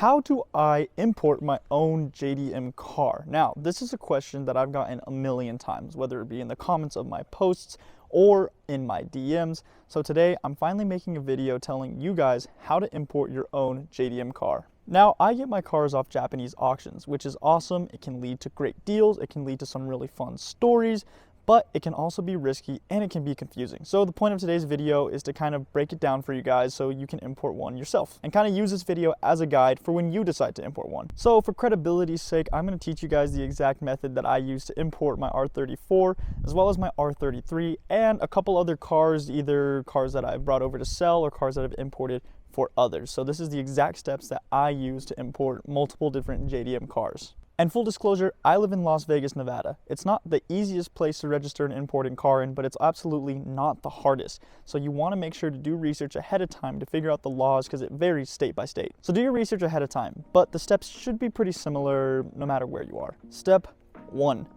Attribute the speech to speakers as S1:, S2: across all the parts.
S1: How do I import my own JDM car? Now, this is a question that I've gotten a million times, whether it be in the comments of my posts or in my DMs. So today, I'm finally making a video telling you guys how to import your own JDM car. Now, I get my cars off Japanese auctions, which is awesome. It can lead to great deals. It can lead to some really fun stories, but it can also be risky and it can be confusing. So the point of today's video is to kind of break it down for you guys so you can import one yourself and kind of use this video as a guide for when you decide to import one. So for credibility's sake, I'm going to teach you guys the exact method that I use to import my R34 as well as my R33 and a couple other cars, either cars that I've brought over to sell or cars that I've imported for others. So this is the exact steps that I use to import multiple different JDM cars. And full disclosure, I live in Las Vegas, Nevada. It's not the easiest place to register an importing car in, but it's absolutely not the hardest. So you want to make sure to do research ahead of time to figure out the laws because it varies state by state. So do your research ahead of time, but the steps should be pretty similar no matter where you are. Step 1,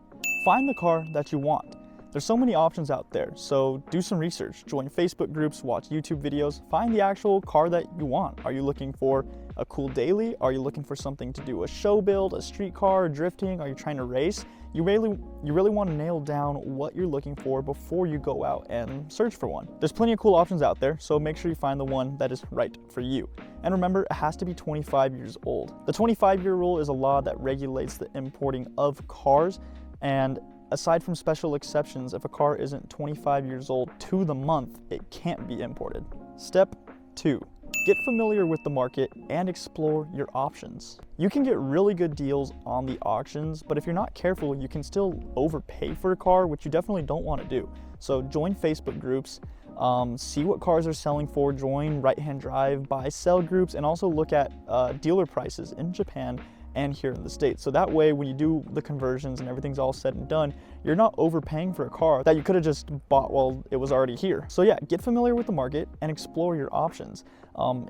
S1: find the car that you want. There's so many options out there, so do some research. Join Facebook groups, watch YouTube videos, find the actual car that you want. Are you looking for a cool daily? Are you looking for something to do a show build, a street car, drifting? Are you trying to race? You really want to nail down what you're looking for before you go out and search for one. There's plenty of cool options out there, so make sure you find the one that is right for you. And remember, it has to be 25 years old. The 25-year rule is a law that regulates the importing of cars, and aside from special exceptions, if a car isn't 25 years old to the month, it can't be imported. Step 2. Get familiar with the market and explore your options. You can get really good deals on the auctions, but if you're not careful, you can still overpay for a car, which you definitely don't want to do. So join Facebook groups, see what cars are selling for, join right-hand drive, buy, sell groups, and also look at dealer prices in Japan and here in the States. So that way, when you do the conversions and everything's all said and done, you're not overpaying for a car that you could have just bought while it was already here. So yeah, get familiar with the market and explore your options.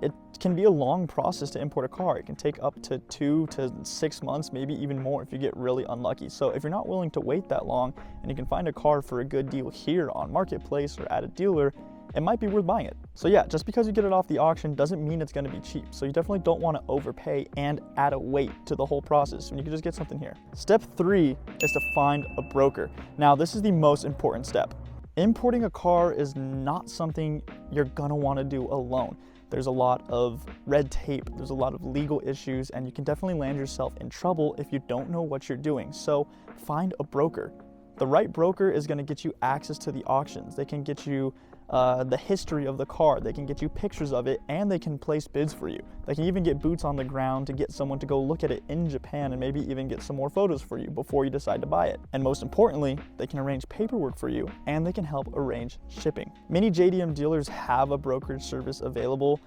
S1: It can be a long process to import a car. It can take up to 2 to 6 months, maybe even more if you get really unlucky. So if you're not willing to wait that long and you can find a car for a good deal here on Marketplace or at a dealer, it might be worth buying it. So yeah, just because you get it off the auction doesn't mean it's going to be cheap. So you definitely don't want to overpay and add a wait to the whole process when you can just get something here. Step 3 is to find a broker. Now, this is the most important step. Importing a car is not something you're gonna want to do alone. There's a lot of red tape, there's a lot of legal issues, and you can definitely land yourself in trouble if you don't know what you're doing. So find a broker. The right broker is going to get you access to the auctions. They can get you the history of the car, they can get you pictures of it, and they can place bids for you. They can even get boots on the ground to get someone to go look at it in Japan and maybe even get some more photos for you before you decide to buy it. And most importantly, they can arrange paperwork for you and they can help arrange shipping. Many JDM dealers have a brokerage service available,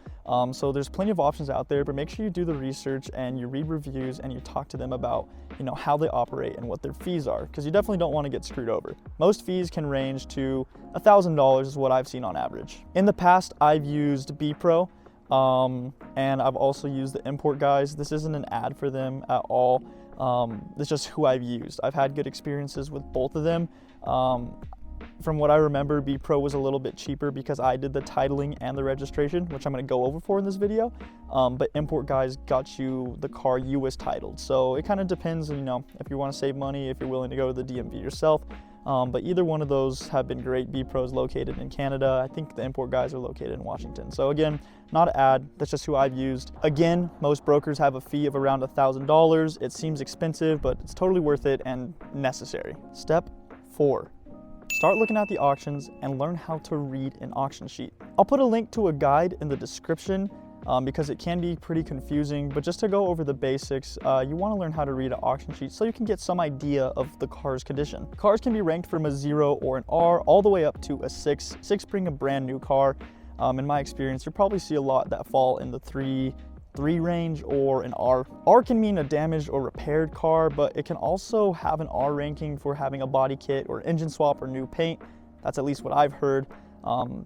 S1: so there's plenty of options out there, but make sure you do the research and you read reviews and you talk to them about how they operate and what their fees are, because you definitely don't want to get screwed over. Most fees can range to $1,000 is what I've seen on average. In the past, I've used BPro, and I've also used the Import Guys. This isn't an ad for them at all. It's just who I've used. I've had good experiences with both of them. From what I remember, BPro was a little bit cheaper because I did the titling and the registration, which I'm going to go over for in this video. But Import Guys got you the car US titled. So it kind of depends, if you want to save money, if you're willing to go to the DMV yourself. But either one of those have been great. BPro is located in Canada. I think the Import Guys are located in Washington. So again, not an ad, that's just who I've used. Again, most brokers have a fee of around $1,000. It seems expensive, but it's totally worth it and necessary. Step 4. Start looking at the auctions and learn how to read an auction sheet. I'll put a link to a guide in the description because it can be pretty confusing, but just to go over the basics, you want to learn how to read an auction sheet so you can get some idea of the car's condition. Cars can be ranked from a 0 or an R all the way up to a 6, 6 being a brand new car. In my experience, you'll probably see a lot that fall in the 3 range or an R. R can mean a damaged or repaired car, but it can also have an R ranking for having a body kit or engine swap or new paint. That's at least what I've heard.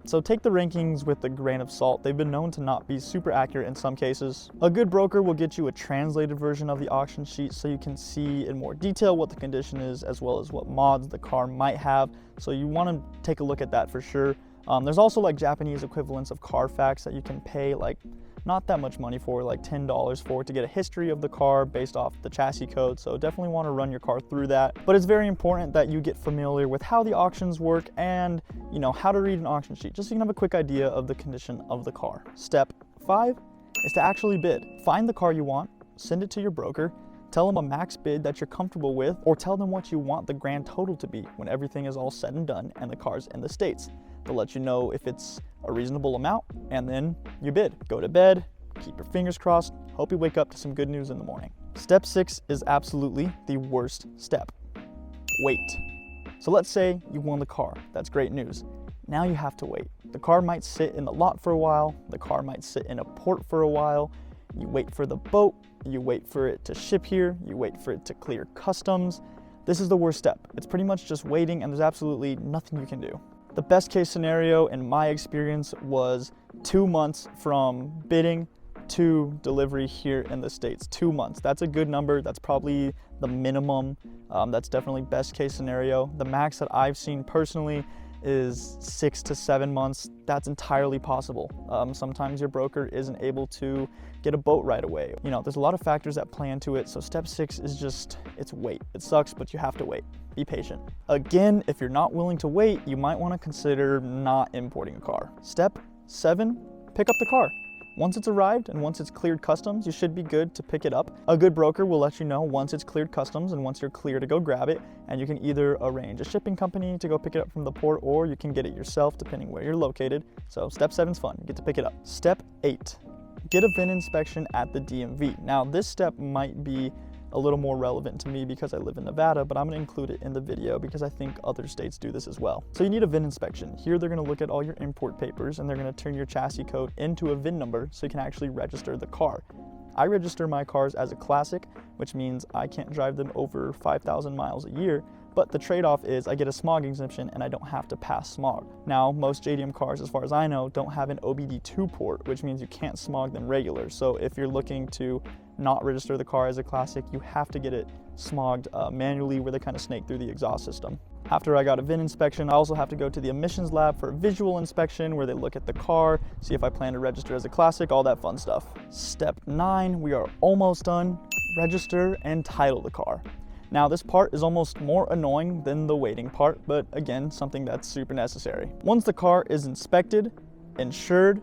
S1: So take the rankings with a grain of salt. They've been known to not be super accurate in some cases. A good broker will get you a translated version of the auction sheet so you can see in more detail what the condition is as well as what mods the car might have. So you want to take a look at that for sure. There's also like Japanese equivalents of Carfax that you can pay like not that much money for, like $10 for, to get a history of the car based off the chassis code. So definitely want to run your car through that. But it's very important that you get familiar with how the auctions work and, you know, how to read an auction sheet, just so you can have a quick idea of the condition of the car. Step 5 is to actually bid. Find the car you want, send it to your broker, tell them a max bid that you're comfortable with, or tell them what you want the grand total to be when everything is all said and done and the car's in the States. They'll let you know if it's a reasonable amount, and then you bid. Go to bed, keep your fingers crossed, hope you wake up to some good news in the morning. Step 6 is absolutely the worst step. Wait. So let's say you won the car. That's great news. Now you have to wait. The car might sit in the lot for a while. The car might sit in a port for a while. You wait for the boat. You wait for it to ship here. You wait for it to clear customs. This is the worst step. It's pretty much just waiting, and there's absolutely nothing you can do. The best case scenario in my experience was 2 months from bidding to delivery here in the States. 2 months. That's a good number. That's probably the minimum. That's definitely best case scenario. The max that I've seen personally is 6 to 7 months. That's entirely possible. Sometimes your broker isn't able to get a boat right away. You know, there's a lot of factors that play into it. So step 6 is just, it's wait. It sucks, but you have to wait. Be patient. Again, if you're not willing to wait, you might want to consider not importing a car. Step 7, pick up the car. Once it's arrived and once it's cleared customs, you should be good to pick it up. A good broker will let you know once it's cleared customs and once you're clear to go grab it, and you can either arrange a shipping company to go pick it up from the port, or you can get it yourself depending where you're located. So step 7's fun, you get to pick it up. Step 8, get a VIN inspection at the DMV. Now this step might be a little more relevant to me because I live in Nevada, but I'm gonna include it in the video because I think other states do this as well. So you need a VIN inspection. Here they're gonna look at all your import papers and they're gonna turn your chassis code into a VIN number so you can actually register the car. I register my cars as a classic, which means I can't drive them over 5,000 miles a year, but the trade-off is I get a smog exemption and I don't have to pass smog. Now, most JDM cars, as far as I know, don't have an OBD2 port, which means you can't smog them regular. So if you're looking to not register the car as a classic, you have to get it smogged manually, where they kind of snake through the exhaust system. After I got a VIN inspection, I also have to go to the emissions lab for a visual inspection where they look at the car, see if I plan to register as a classic, all that fun stuff. Step 9, we are almost done. Register and title the car. Now this part is almost more annoying than the waiting part, but again, something that's super necessary. Once the car is inspected, insured,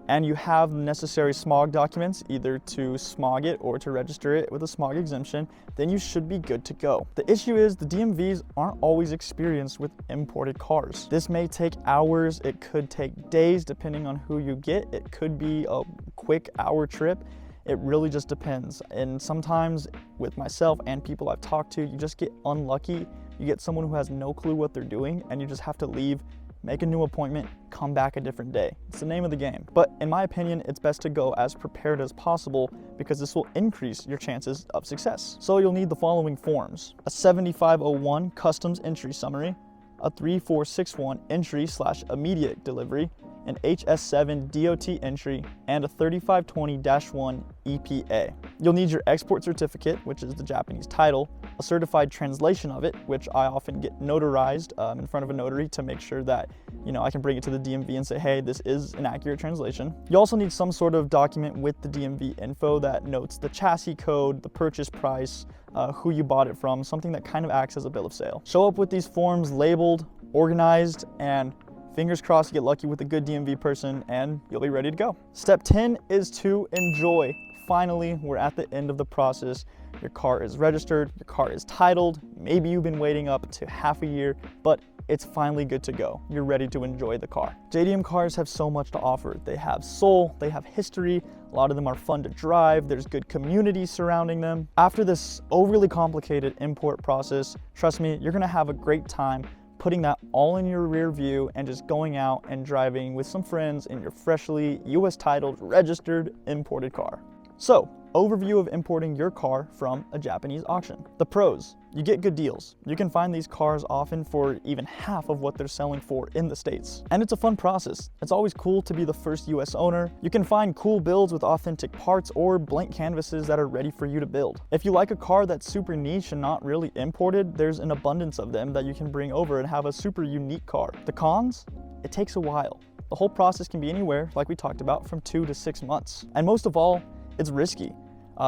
S1: and you have the necessary smog documents, either to smog it or to register it with a smog exemption, then you should be good to go. The issue is the DMVs aren't always experienced with imported cars. This may take hours, it could take days depending on who you get. It could be a quick hour trip. It really just depends. And sometimes with myself and people I've talked to, you just get unlucky. You get someone who has no clue what they're doing and you just have to leave, make a new appointment, come back a different day. It's the name of the game. But in my opinion, it's best to go as prepared as possible because this will increase your chances of success. So you'll need the following forms: a 7501 customs entry summary, a 3461 entry/immediate delivery, an HS7 DOT entry, and a 3520-1 EPA. You'll need your export certificate, which is the Japanese title, a certified translation of it, which I often get notarized in front of a notary to make sure that, you know, I can bring it to the DMV and say, hey, this is an accurate translation. You also need some sort of document with the DMV info that notes the chassis code, the purchase price, who you bought it from, something that kind of acts as a bill of sale. Show up with these forms labeled, organized, and fingers crossed you get lucky with a good DMV person and you'll be ready to go. Step 10 is to enjoy. Finally, we're at the end of the process. Your car is registered, your car is titled. Maybe you've been waiting up to half a year, but it's finally good to go. You're ready to enjoy the car. JDM cars have so much to offer. They have soul, they have history. A lot of them are fun to drive. There's good community surrounding them. After this overly complicated import process, trust me, you're gonna have a great time putting that all in your rear view and just going out and driving with some friends in your freshly US titled, registered, imported car. So, overview of importing your car from a Japanese auction. The pros: you get good deals. You can find these cars often for even half of what they're selling for in the States. And it's a fun process. It's always cool to be the first US owner. You can find cool builds with authentic parts or blank canvases that are ready for you to build. If you like a car that's super niche and not really imported, there's an abundance of them that you can bring over and have a super unique car. The cons? It takes a while. The whole process can be anywhere, like we talked about, from 2 to 6 months. And most of all, it's risky.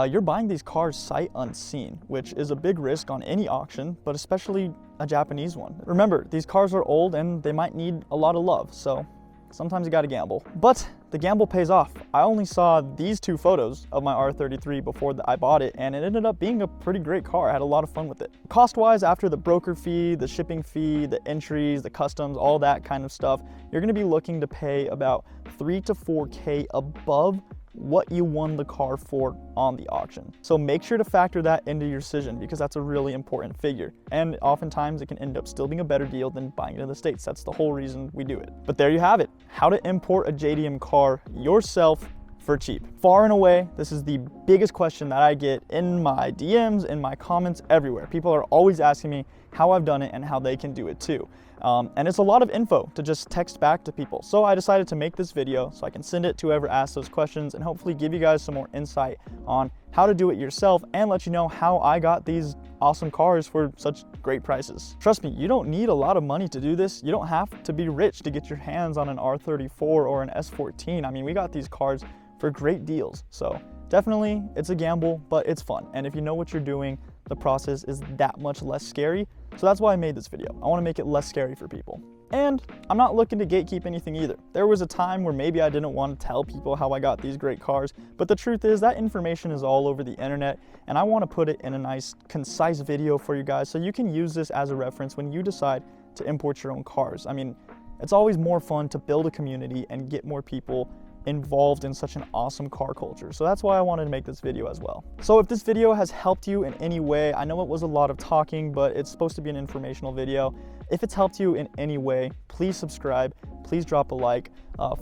S1: You're buying these cars sight unseen, which is a big risk on any auction, but especially a Japanese one. Remember, these cars are old and they might need a lot of love, so sometimes you gotta gamble. But the gamble pays off. I only saw these 2 photos of my R33 before I bought it, and it ended up being a pretty great car. I had a lot of fun with it. Cost-wise, after the broker fee, the shipping fee, the entries, the customs, all that kind of stuff, you're gonna be looking to pay about 3 to 4K above what you won the car for on the auction. So make sure to factor that into your decision, because that's a really important figure. And oftentimes it can end up still being a better deal than buying it in the States. That's the whole reason we do it. But there you have it, how to import a JDM car yourself for cheap. Far and away, this is the biggest question that I get in my DMs, in my comments, everywhere. People are always asking me how I've done it and how they can do it too. And it's a lot of info to just text back to people. So I decided to make this video so I can send it to whoever asks those questions and hopefully give you guys some more insight on how to do it yourself and let you know how I got these awesome cars for such great prices. Trust me, you don't need a lot of money to do this. You don't have to be rich to get your hands on an R34 or an S14. I mean, we got these cars for great deals. So definitely it's a gamble, but it's fun. And if you know what you're doing, the process is that much less scary. So that's why I made this video. I want to make it less scary for people. And I'm not looking to gatekeep anything either. There was a time where maybe I didn't want to tell people how I got these great cars, but the truth is that information is all over the internet, and I want to put it in a nice, concise video for you guys so you can use this as a reference when you decide to import your own cars. I mean, it's always more fun to build a community and get more people involved in such an awesome car culture. So that's why I wanted to make this video as well. So if this video has helped you in any way, I know it was a lot of talking, but it's supposed to be an informational video. If it's helped you in any way, please subscribe, please drop a like,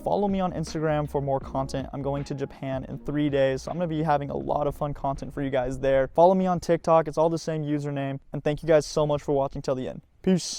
S1: follow me on Instagram for more content. I'm going to Japan in 3 days, so I'm gonna be having a lot of fun content for you guys there. Follow me on TikTok, it's all the same username, and thank you guys so much for watching till the end. Peace.